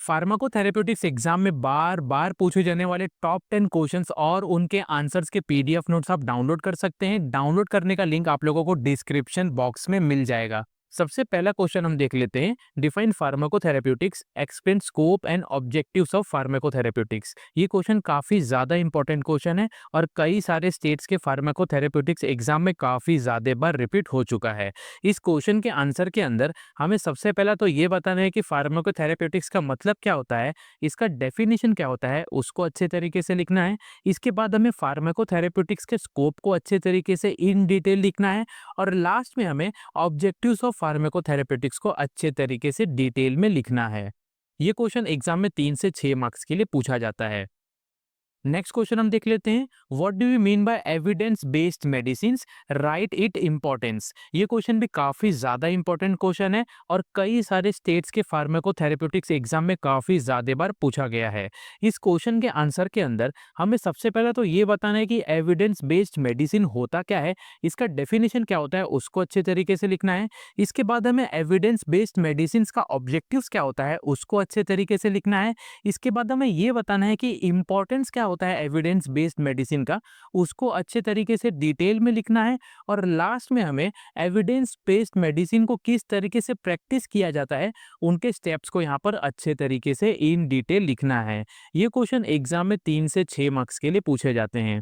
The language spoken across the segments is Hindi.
फार्माकोथेरेप्यूटिक्स एग्जाम में बार बार पूछे जाने वाले टॉप 10 क्वेश्चंस और उनके आंसर्स के पीडीएफ नोट्स आप डाउनलोड कर सकते हैं। डाउनलोड करने का लिंक आप लोगों को डिस्क्रिप्शन बॉक्स में मिल जाएगा। सबसे पहला क्वेश्चन हम देख लेते हैं। Define pharmacotherapeutics, explain scope and objectives of pharmacotherapeutics. ये क्वेश्चन काफी ज्यादा इंपॉर्टेंट क्वेश्चन है और कई सारे स्टेट्स के फार्माकोथेरेप्यूटिक्स एग्जाम में काफी ज्यादा बार रिपीट हो चुका है। इस क्वेश्चन के आंसर के अंदर हमें सबसे पहला तो ये बताना है कि फार्माकोथेरेप्यूटिक्स का मतलब क्या होता है, इसका डेफिनेशन क्या होता है, उसको अच्छे तरीके से लिखना है। इसके बाद हमें फार्माकोथेरेप्यूटिक्स के स्कोप को अच्छे तरीके से इन डिटेल लिखना है और लास्ट में हमें ऑब्जेक्टिव्स ऑफ फार्माकोथेरेप्यूटिक्स को अच्छे तरीके से डिटेल में लिखना है। ये क्वेश्चन एग्जाम में 3 से 6 मार्क्स के लिए पूछा जाता है। नेक्स्ट क्वेश्चन हम देख लेते हैं। What do you mean by evidence based medicine, right it importance. ये क्वेश्चन भी काफी ज्यादा इंपॉर्टेंट क्वेश्चन है और कई सारे स्टेट्स के फार्माकोथेरेप्यूटिक्स एग्जाम में काफी ज्यादा बार पूछा गया है। इस क्वेश्चन के आंसर के अंदर हमें सबसे पहले तो ये बताना है कि एविडेंस बेस्ड मेडिसिन होता क्या है, इसका डेफिनेशन क्या होता है, उसको अच्छे तरीके से लिखना है। इसके बाद हमें एविडेंस बेस्ड मेडिसिन का ऑब्जेक्टिव्स क्या होता है, उसको अच्छे तरीके से लिखना है। इसके बाद हमें ये बताना है कि इंपॉर्टेंस क्या होता है एविडेंस बेस्ड मेडिसिन का, उसको अच्छे तरीके से डिटेल में लिखना है। और लास्ट में हमें एविडेंस बेस्ड मेडिसिन को किस तरीके से प्रैक्टिस किया जाता है, उनके स्टेप्स को यहाँ पर अच्छे तरीके से इन डिटेल लिखना है। ये क्वेश्चन एग्जाम में 3 से 6 मार्क्स के लिए पूछे जाते हैं।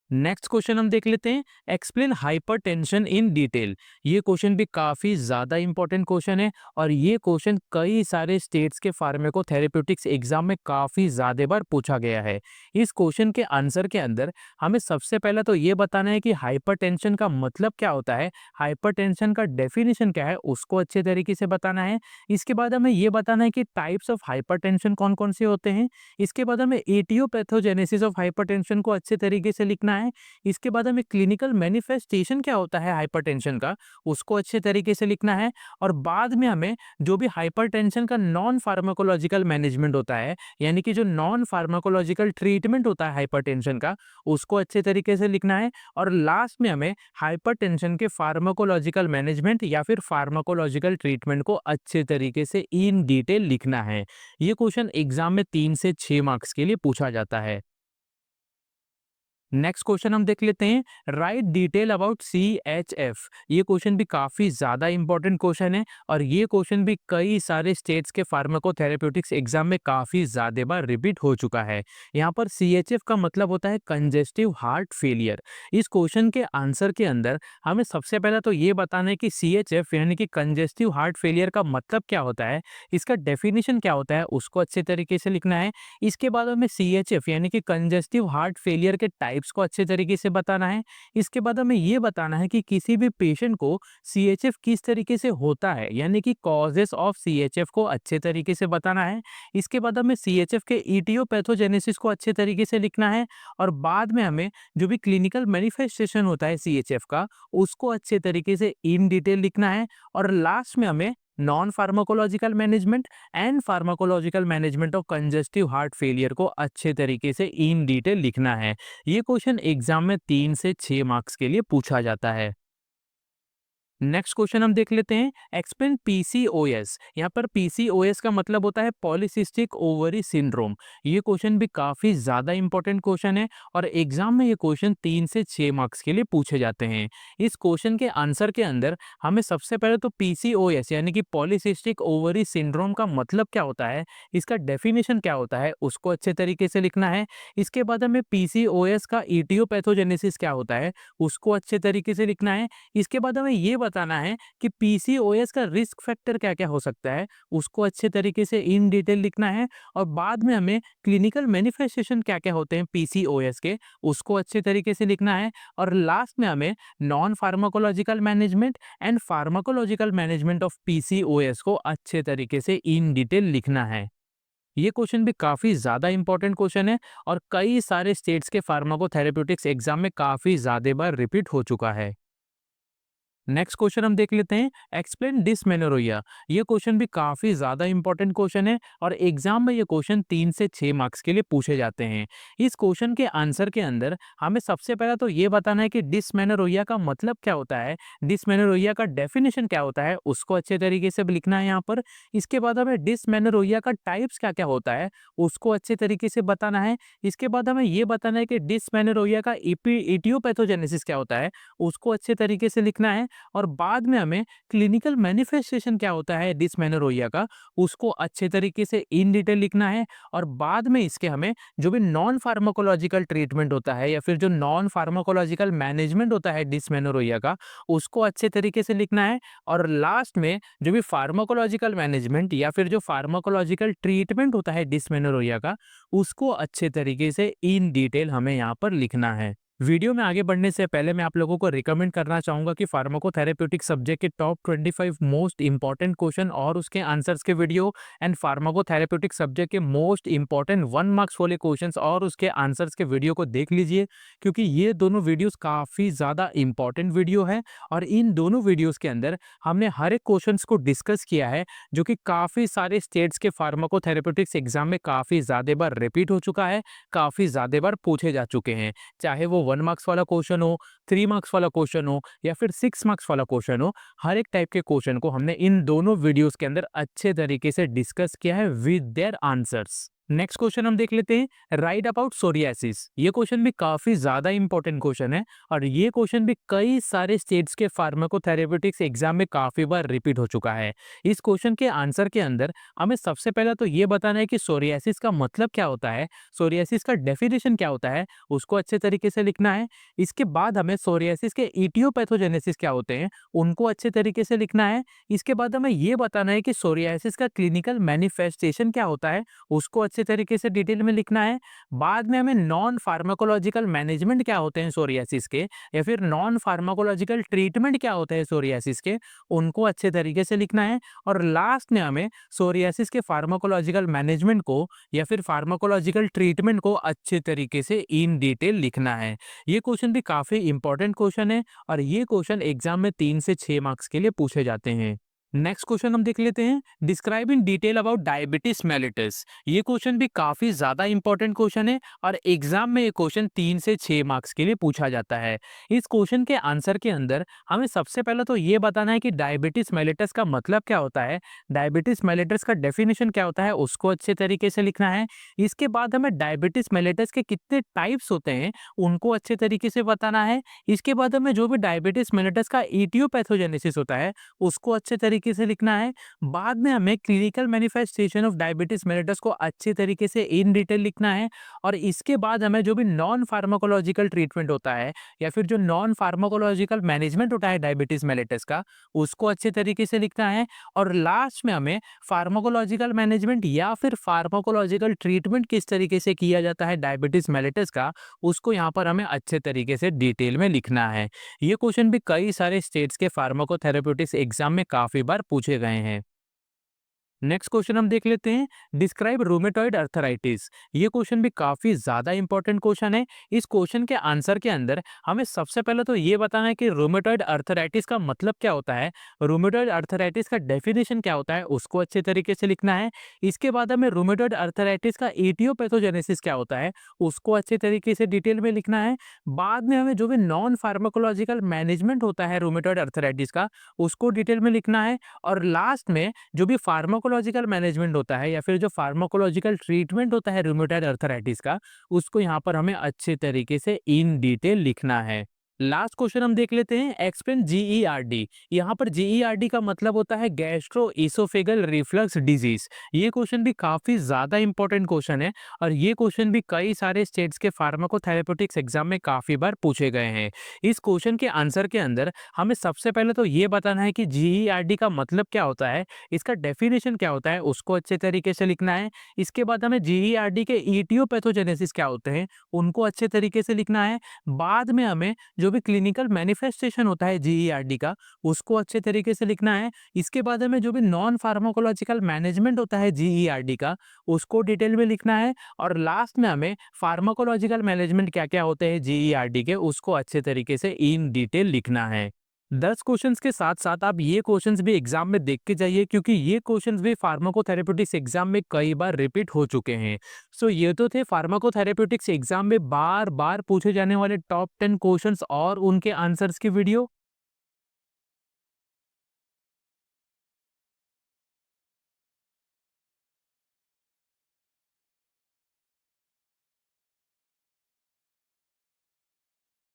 नेक्स्ट क्वेश्चन हम देख लेते हैं। Explain hypertension in detail. ये क्वेश्चन भी काफी ज्यादा इंपॉर्टेंट क्वेश्चन है और ये क्वेश्चन कई सारे स्टेट्स के फार्माकोथेरेप्यूटिक्स एग्जाम में काफी ज्यादा बार पूछा गया है। इस क्वेश्चन के आंसर के अंदर हमें सबसे पहले तो ये बताना है कि हाइपरटेंशन का मतलब क्या होता है, हाइपरटेंशन का डेफिनेशन क्या है, उसको अच्छे तरीके से बताना है। इसके बाद हमें ये बताना है कि टाइप्स ऑफ हाइपरटेंशन कौन कौन से होते हैं। इसके बाद हमें एटियोपैथोजेनेसिस ऑफ हाइपरटेंशन को अच्छे तरीके से लिखना है। इसके बाद हमें क्लिनिकल मैनिफेस्टेशन क्या होता है हाइपरटेंशन का, उसको अच्छे तरीके से लिखना है। और बाद में हमें जो भी हाइपरटेंशन का नॉन फार्माकोलॉजिकल मैनेजमेंट होता है, यानी कि जो नॉन फार्माकोलॉजिकल ट्रीटमेंट होता है हाइपरटेंशन का, उसको अच्छे तरीके से लिखना है। और लास्ट में हमें हाइपरटेंशन के फार्माकोलॉजिकल मैनेजमेंट या फिर फार्माकोलॉजिकल ट्रीटमेंट को अच्छे तरीके से इन डिटेल लिखना है। ये क्वेश्चन एग्जाम में 3 से 6 मार्क्स के लिए पूछा जाता है। नेक्स्ट क्वेश्चन हम देख लेते हैं। Right detail about CHF। ये क्वेश्चन भी काफी ज्यादा इंपॉर्टेंट क्वेश्चन है और ये क्वेश्चन भी कई सारे स्टेट्स के फार्माकोथेरेप्यूटिक्स एग्जाम में काफी ज्यादा बार रिपीट हो चुका है। यहाँ पर CHF का मतलब होता है कंजेस्टिव हार्ट फेलियर। इस क्वेश्चन के आंसर के अंदर हमें सबसे पहले तो ये बताना है कि CHF यानी कि कंजेस्टिव हार्ट फेलियर का मतलब क्या होता है, इसका डेफिनेशन क्या होता है, उसको अच्छे तरीके से लिखना है। इसके बाद हमें CHF यानी कि कंजेस्टिव हार्ट फेलियर के टाइप्स को अच्छे तरीके से बताना है। इसके बाद हमें ये बताना है कि किसी भी पेशेंट को CHF किस तरीके से होता है, यानी कि कॉजेस ऑफ CHF को अच्छे तरीके से बताना है। इसके बाद हमें CHF के इटियोपैथोजेनेसिस को अच्छे तरीके से लिखना है। और बाद में हमें जो भी क्लिनिकल मैनिफेस्टेशन होता है CHF का, उसको अच्छे तरीके से इन डिटेल लिखना है। और लास्ट में हमें non pharmacological management and pharmacological management of congestive heart failure को अच्छे तरीके से इन डिटेल लिखना है। ये क्वेश्चन एग्जाम में 3 से 6 मार्क्स के लिए पूछा जाता है। नेक्स्ट क्वेश्चन हम देख लेते हैं। Explain PCOS। यहाँ पर PCOS का मतलब होता है पॉलीसिस्टिक ओवरी सिंड्रोम। ये क्वेश्चन भी काफी ज्यादा इंपॉर्टेंट क्वेश्चन है और एग्जाम में ये क्वेश्चन 3 से 6 मार्क्स के लिए पूछे जाते हैं। इस क्वेश्चन के आंसर के अंदर हमें सबसे पहले तो PCOS यानी कि पॉलीसिस्टिक ओवरी सिंड्रोम का मतलब क्या होता है, इसका डेफिनेशन क्या होता है, उसको अच्छे तरीके से लिखना है। इसके बाद हमें PCOS का इटियोपैथोजेनेसिस क्या होता है, उसको अच्छे तरीके से लिखना है। इसके बाद हमें ये बताना है कि PCOS का रिस्क फैक्टर क्या क्या हो सकता है, उसको अच्छे तरीके से इन डिटेल लिखना है। और बाद में हमें क्लिनिकल मैनिफेस्टेशन क्या क्या होते हैं PCOS के, उसको अच्छे तरीके से लिखना है। और लास्ट में हमें non pharmacological management and pharmacological management of PCOS को अच्छे तरीके से इन डिटेल लिखना है। ये क्वेश्चन भी काफी ज्यादा इंपॉर्टेंट क्वेश्चन है और कई सारे स्टेट्स के फार्माकोथेरेप्यूटिक्स एग्जाम में काफी ज्यादा बार रिपीट हो चुका है। नेक्स्ट क्वेश्चन हम देख लेते हैं, एक्सप्लेन डिसमेनोरिया। ये क्वेश्चन भी काफी ज्यादा इंपॉर्टेंट क्वेश्चन है और एग्जाम में ये क्वेश्चन 3 से 6 मार्क्स के लिए पूछे जाते हैं। इस क्वेश्चन के आंसर के अंदर हमें सबसे पहला तो ये बताना है कि डिसमेनोरिया का मतलब क्या होता है, डिसमेनोरिया का डेफिनेशन क्या होता है, उसको अच्छे तरीके से लिखना है यहाँ पर। इसके बाद हमें डिसमेनोरिया का टाइप्स क्या क्या होता है, उसको अच्छे तरीके से बताना है। इसके बाद हमें ये बताना है कि डिसमेनोरिया का इटियोपैथोजेनेसिस क्या होता है, उसको अच्छे तरीके से लिखना है। और बाद में हमें क्लिनिकल मैनिफेस्टेशन क्या होता है डिस्मेनोरिया का, उसको अच्छे तरीके से इन डिटेल लिखना है। और बाद में इसके हमें जो भी नॉन फार्माकोलॉजिकल ट्रीटमेंट होता है या फिर जो नॉन फार्माकोलॉजिकल मैनेजमेंट होता है डिस्मेनोरिया का, उसको अच्छे तरीके से लिखना है। और लास्ट में जो भी फार्माकोलॉजिकल मैनेजमेंट या फिर जो फार्माकोलॉजिकल ट्रीटमेंट होता है डिस्मेनोरिया का, उसको अच्छे तरीके से इन डिटेल हमें यहाँ पर लिखना है। वीडियो में आगे बढ़ने से पहले मैं आप लोगों को रिकमेंड करना चाहूंगा कि फार्माकोथेरेप्यूटिक सब्जेक्ट के टॉप 25 मोस्ट इंपॉर्टेंट क्वेश्चन और उसके आंसर्स के वीडियो एंड फार्माकोथेरेप्यूटिक सब्जेक्ट के मोस्ट इंपॉर्टेंट 1 मार्क्स वाले क्वेश्चंस और उसके आंसर्स के वीडियो को देख लीजिए, क्योंकि ये दोनों वीडियोस काफ़ी ज़्यादा इंपॉर्टेंट वीडियो है। और इन दोनों वीडियोस के अंदर हमने हर एक क्वेश्चंस को डिस्कस किया है, जो कि काफ़ी सारे स्टेट्स के फार्माकोथेरेप्यूटिक्स एग्जाम में काफ़ी ज़्यादा बार रिपीट हो चुका है, काफ़ी ज़्यादा बार पूछे जा चुके हैं। चाहे वो 1 मार्क्स वाला क्वेश्चन हो, 3 मार्क्स वाला क्वेश्चन हो या फिर 6 मार्क्स वाला क्वेश्चन हो, हर एक टाइप के क्वेश्चन को हमने इन दोनों वीडियोस के अंदर अच्छे तरीके से डिस्कस किया है with their answers. Next question हम देख लेते हैं, राइट अबाउट सोरियासिस। ये क्वेश्चन भी काफी ज्यादा इंपॉर्टेंट क्वेश्चन है और ये क्वेश्चन भी कई सारे स्टेट्स के फार्माकोथेरेप्यूटिक्स एग्जाम में काफी बार रिपीट हो चुका है। इस क्वेश्चन के आंसर के अंदर हमें सबसे पहला तो ये बताना है कि सोरियासिस का मतलब क्या होता है, सोरियासिस का डेफिनेशन क्या होता है, उसको अच्छे तरीके से लिखना है। इसके बाद हमें सोरियासिस के इटियोपैथोजेनेसिस क्या होते हैं, उनको अच्छे तरीके से लिखना है। इसके बाद हमें ये बताना है कि सोरियासिस का क्लिनिकल मैनिफेस्टेशन क्या होता है, उसको अच्छे तरीके से डिटेल में लिखना है। बाद में हमें नॉन फार्माकोलॉजिकल मैनेजमेंट क्या होते हैं सोरियासिस के, या फिर नॉन फार्माकोलॉजिकल ट्रीटमेंट क्या होते हैं सोरियासिस के, उनको अच्छे तरीके से लिखना है। और लास्ट में हमें सोरियासिस के फार्माकोलॉजिकल मैनेजमेंट को या फिर फार्माकोलॉजिकल ट्रीटमेंट को अच्छे तरीके से इन डिटेल लिखना है। ये क्वेश्चन भी काफी इंपॉर्टेंट क्वेश्चन है और ये क्वेश्चन एग्जाम में 3 से 6 मार्क्स के लिए पूछे जाते हैं। नेक्स्ट क्वेश्चन हम देख लेते हैं, describe in detail about diabetes mellitus. ये क्वेश्चन भी काफी ज्यादा इंपॉर्टेंट क्वेश्चन है और एग्जाम में ये क्वेश्चन 3 से 6 मार्क्स के लिए पूछा जाता है। इस क्वेश्चन के आंसर के अंदर हमें सबसे पहले तो ये बताना है कि डायबिटीज मेलिटस का मतलब क्या होता है, डायबिटीज मेलिटस का डेफिनेशन क्या होता है, उसको अच्छे तरीके से लिखना है। इसके बाद हमें डायबिटीज मेलिटस के कितने टाइप्स होते हैं, उनको अच्छे तरीके से बताना है। इसके बाद हमें जो भी डायबिटीज मेलिटस का इटियोपैथोजेनेसिस होता है, उसको अच्छे तरीके से लिखना है। बाद में हमें clinical manifestation of diabetes mellitus को अच्छे तरीके से इन डिटेल लिखना है। और इसके बाद हमें जो भी नॉन फार्माकोलॉजिकल ट्रीटमेंट होता है या फिर जो नॉन फार्माकोलॉजिकल मैनेजमेंट होता है डायबिटीज मेलिटस का, उसको अच्छे तरीके से लिखना है। और लास्ट में हमें फार्माकोलॉजिकल मैनेजमेंट या फिर फार्माकोलॉजिकल ट्रीटमेंट किस तरीके से किया जाता है डायबिटीज मेलिटस का, उसको यहाँ पर हमें अच्छे तरीके से डिटेल में लिखना है। ये क्वेश्चन भी कई सारे स्टेट्स के फार्माकोथेरेप्यूटिक्स एग्जाम में काफी बार पूछे गए हैं। नेक्स्ट क्वेश्चन हम देख लेते हैं, डिस्क्राइब रूमेटॉइड अर्थराइटिस। ये क्वेश्चन भी काफी ज्यादा इंपॉर्टेंट क्वेश्चन है। इस क्वेश्चन के आंसर के अंदर हमें सबसे पहले तो ये बताना है कि रूमेटॉइड अर्थराइटिस का मतलब क्या होता है, रूमेटॉइड अर्थराइटिस का डेफिनेशन क्या होता है, उसको अच्छे तरीके से लिखना है। इसके बाद हमें रूमेटॉइड अर्थराइटिस का इटियोपैथोजेनेसिस क्या होता है, उसको अच्छे तरीके से डिटेल में लिखना है। बाद में हमें जो भी नॉन फार्माकोलॉजिकल मैनेजमेंट होता है रूमेटॉइड अर्थराइटिस का, उसको डिटेल में लिखना है। और लास्ट में जो भी फार्माकोलॉजिकल मैनेजमेंट होता है या फिर जो फार्माकोलॉजिकल ट्रीटमेंट होता है रूमेटॉइड अर्थराइटिस का, उसको यहाँ पर हमें अच्छे तरीके से इन डिटेल लिखना है। लास्ट क्वेश्चन हम देख लेते हैं, एक्सप्लेन जीईआरडी। यहाँ पर जीईआरडी का मतलब होता है गैस्ट्रो इसोफेगल रिफ्लक्स डिजीज। ये क्वेश्चन भी काफी ज्यादा इंपॉर्टेंट क्वेश्चन है और ये क्वेश्चन भी कई सारे स्टेट्स के फार्माकोथेरेप्यूटिक्स एग्जाम में काफी बार पूछे गए हैं। इस क्वेश्चन के आंसर के अंदर हमें सबसे पहले तो ये बताना है कि जीईआरडी का मतलब क्या होता है, इसका डेफिनेशन क्या होता है, उसको अच्छे तरीके से लिखना है। इसके बाद हमें जीईआरडी के इटियोपैथोजेनेसिस क्या होते हैं, उनको अच्छे तरीके से लिखना है। बाद में हमें जो भी क्लिनिकल मैनिफेस्टेशन होता है जीईआरडी का, उसको अच्छे तरीके से लिखना है। इसके बाद हमें जो भी नॉन फार्माकोलॉजिकल मैनेजमेंट होता है जीईआरडी का, उसको डिटेल में लिखना है। और लास्ट में हमें फार्माकोलॉजिकल मैनेजमेंट क्या क्या होते हैं जीईआरडी के, उसको अच्छे तरीके से इन डिटेल लिखना है। 10 क्वेश्चंस के साथ-साथ आप ये क्वेश्चंस भी एग्ज़ाम में देख के जाइए, क्योंकि ये क्वेश्चंस भी फार्माकोथेरेपेटिक्स एग्ज़ाम में कई बार रिपीट हो चुके हैं। सो ये तो थे फार्माकोथेरेपेटिक्स एग्ज़ाम में बार-बार पूछे जाने वाले टॉप 10 क्वेश्चंस और उनके आंसर्स की वीडियो।